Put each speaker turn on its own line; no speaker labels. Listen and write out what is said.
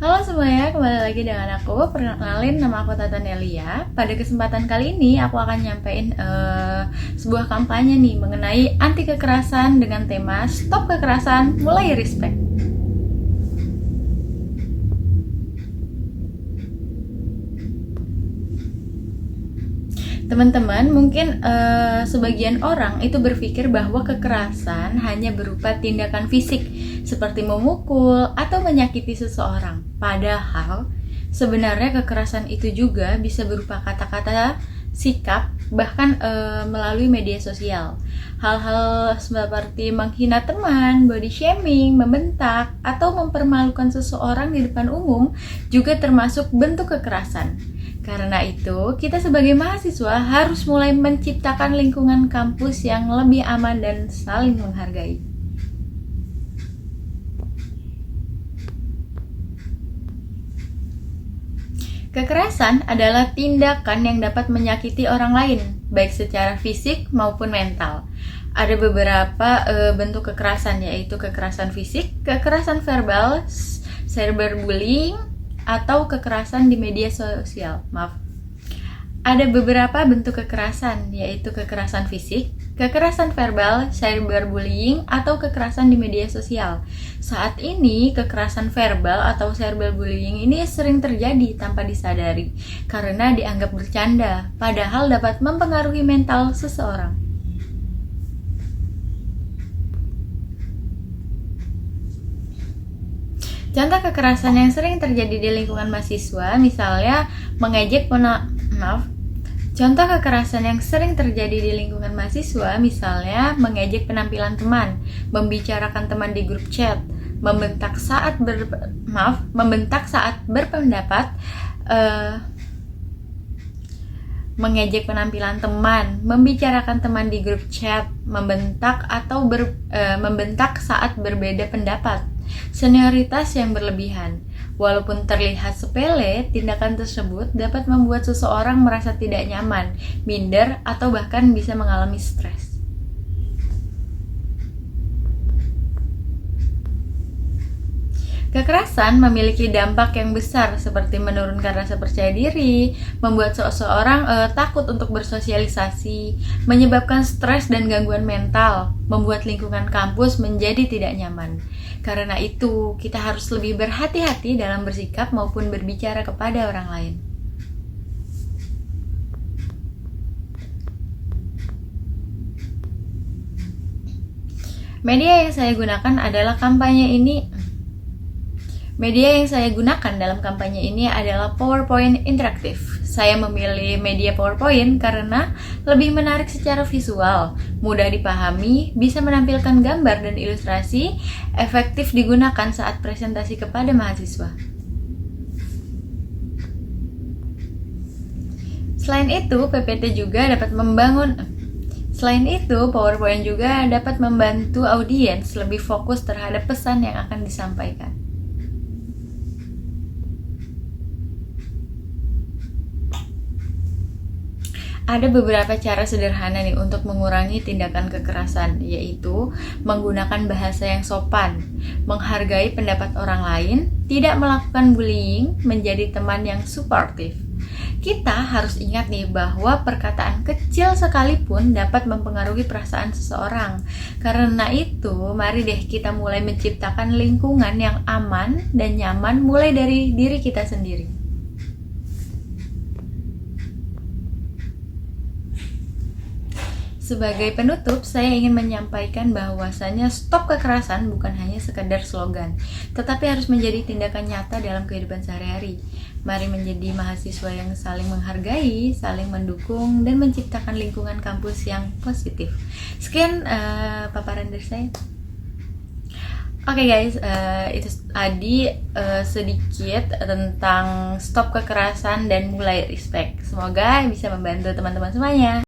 Halo semuanya, kembali lagi dengan aku. Perkenalin, nama aku Tata Nelia. Pada kesempatan kali ini aku akan nyampein sebuah kampanye nih mengenai anti kekerasan dengan tema Stop Kekerasan, Mulai Respect. Teman-teman, mungkin sebagian orang itu berpikir bahwa kekerasan hanya berupa tindakan fisik seperti memukul atau menyakiti seseorang. Padahal sebenarnya kekerasan itu juga bisa berupa kata-kata, sikap, bahkan melalui media sosial. Hal-hal seperti menghina teman, body shaming, membentak, atau mempermalukan seseorang di depan umum juga termasuk bentuk kekerasan. Karena itu, kita sebagai mahasiswa harus mulai menciptakan lingkungan kampus yang lebih aman dan saling menghargai. Kekerasan adalah tindakan yang dapat menyakiti orang lain, baik secara fisik maupun mental. Ada beberapa bentuk kekerasan, yaitu kekerasan fisik, kekerasan verbal, cyberbullying, atau kekerasan di media sosial. Ada beberapa bentuk kekerasan, yaitu kekerasan fisik, kekerasan verbal, cyberbullying, atau kekerasan di media sosial. Saat ini, kekerasan verbal atau cyberbullying ini sering terjadi tanpa disadari karena dianggap bercanda, padahal dapat mempengaruhi mental seseorang. Contoh kekerasan yang sering terjadi di lingkungan mahasiswa, misalnya Contoh kekerasan yang sering terjadi di lingkungan mahasiswa, misalnya mengejek penampilan teman, membicarakan teman di grup chat, membentak saat berpendapat, mengejek penampilan teman, membicarakan teman di grup chat, membentak saat berbeda pendapat, senioritas yang berlebihan. Walaupun terlihat sepele, tindakan tersebut dapat membuat seseorang merasa tidak nyaman, minder, atau bahkan bisa mengalami stres. Kekerasan memiliki dampak yang besar seperti menurunkan rasa percaya diri, membuat seseorang takut untuk bersosialisasi, menyebabkan stres dan gangguan mental, membuat lingkungan kampus menjadi tidak nyaman. Karena itu, kita harus lebih berhati-hati dalam bersikap maupun berbicara kepada orang lain. Media yang saya gunakan dalam kampanye ini adalah PowerPoint interaktif. Saya memilih media PowerPoint karena lebih menarik secara visual, mudah dipahami, bisa menampilkan gambar dan ilustrasi, efektif digunakan saat presentasi kepada mahasiswa. Selain itu, PowerPoint juga dapat membantu audiens lebih fokus terhadap pesan yang akan disampaikan. Ada beberapa cara sederhana nih untuk mengurangi tindakan kekerasan, yaitu menggunakan bahasa yang sopan, menghargai pendapat orang lain, tidak melakukan bullying, menjadi teman yang suportif. Kita harus ingat nih bahwa perkataan kecil sekalipun dapat mempengaruhi perasaan seseorang. Karena itu, mari deh kita mulai menciptakan lingkungan yang aman dan nyaman mulai dari diri kita sendiri. Sebagai penutup, saya ingin menyampaikan bahwasanya stop kekerasan bukan hanya sekedar slogan, tetapi harus menjadi tindakan nyata dalam kehidupan sehari-hari. Mari menjadi mahasiswa yang saling menghargai, saling mendukung, dan menciptakan lingkungan kampus yang positif. Sekian paparan dari saya. Oke guys, itu tadi sedikit tentang stop kekerasan dan mulai respect. Semoga bisa membantu teman-teman semuanya.